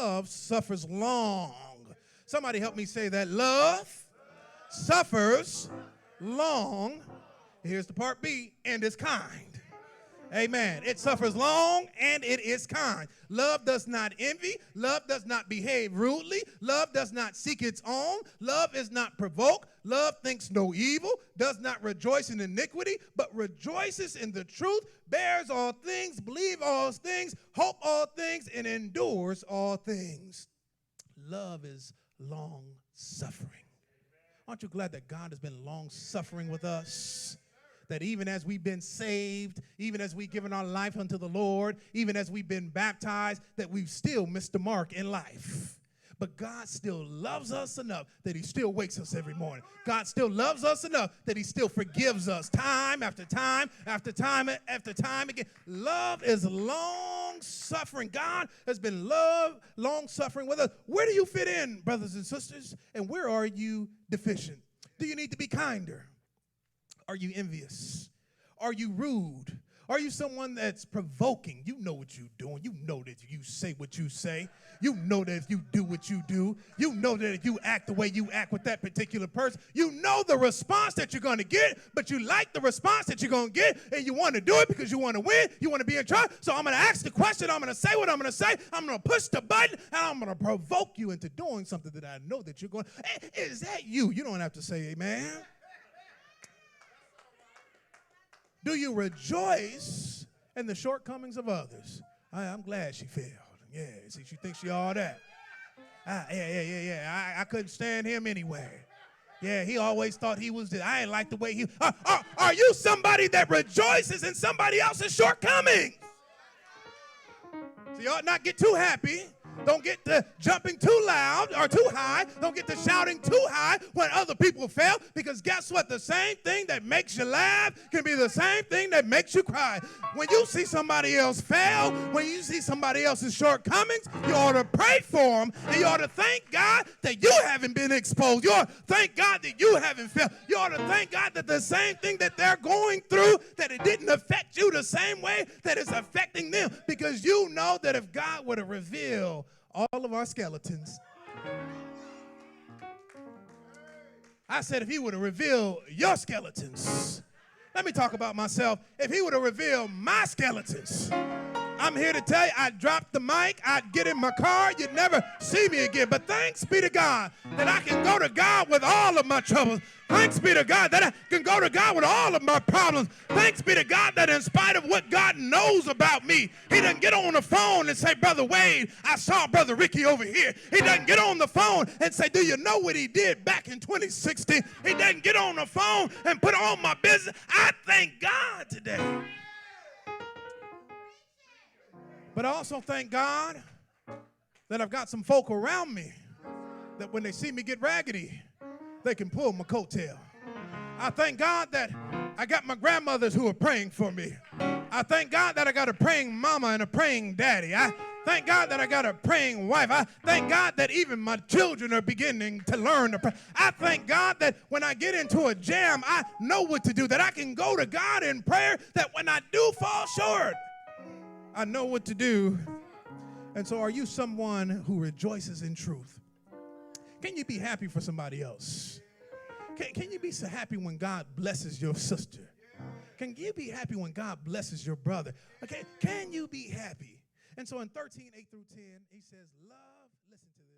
love suffers long. Somebody help me say that. Love suffers long. Here's the part B, and is kind. Amen. It suffers long and it is kind. Love does not envy. Love does not behave rudely. Love does not seek its own. Love is not provoked. Love thinks no evil, does not rejoice in iniquity, but rejoices in the truth, bears all things, believes all things, hope all things, and endures all things. Love is long suffering. Aren't you glad that God has been long suffering with us? That even as we've been saved, even as we've given our life unto the Lord, even as we've been baptized, that we've still missed the mark in life. But God still loves us enough that he still wakes us every morning. God still loves us enough that he still forgives us time after time after time after time again. Love is long suffering. God has been long suffering with us. Where do you fit in, brothers and sisters? And where are you deficient? Do you need to be kinder? Are you envious? Are you rude? Are you someone that's provoking? You know what you're doing. You know that if you say what you say. You know that if you do what you do. You know that if you act the way you act with that particular person. You know the response that you're going to get, but you like the response that you're going to get, and you want to do it because you want to win. You want to be in charge. So I'm going to ask the question. I'm going to say what I'm going to say. I'm going to push the button, and I'm going to provoke you into doing something that I know that you're going to. Is that you? You don't have to say amen. Do you rejoice in the shortcomings of others? I'm glad she failed. Yeah, see, she thinks she all that. I couldn't stand him anyway. Yeah, he always thought he was I ain't like the way he. Are you somebody that rejoices in somebody else's shortcomings? So you ought not get too happy. Don't get to jumping too loud or too high. Don't get to shouting too high when other people fail, because guess what? The same thing that makes you laugh can be the same thing that makes you cry. When you see somebody else fail, when you see somebody else's shortcomings, you ought to pray for them, and you ought to thank God that you haven't been exposed. You ought to thank God that you haven't failed. You ought to thank God that the same thing that they're going through, that it didn't affect you the same way that it's affecting them, because you know that if God were to reveal all of our skeletons. I said if he would have revealed your skeletons. Let me talk about myself. If he would have revealed my skeletons, I'm here to tell you, I'd drop the mic, I'd get in my car, you'd never see me again. But thanks be to God that I can go to God with all of my troubles. Thanks be to God that I can go to God with all of my problems. Thanks be to God that in spite of what God knows about me, he doesn't get on the phone and say, Brother Wade, I saw Brother Rickey over here. He doesn't get on the phone and say, do you know what he did back in 2016? He doesn't get on the phone and put on my business. I thank God today. But I also thank God that I've got some folk around me that when they see me get raggedy, they can pull my coattail. I thank God that I got my grandmothers who are praying for me. I thank God that I got a praying mama and a praying daddy. I thank God that I got a praying wife. I thank God that even my children are beginning to learn to pray. I thank God that when I get into a jam, I know what to do, that I can go to God in prayer, that when I do fall short, I know what to do. And so are you someone who rejoices in truth? Can you be happy for somebody else? Can you be so happy when God blesses your sister? Can you be happy when God blesses your brother? Okay, can you be happy? And so in 13:8-10, he says, love, listen to this.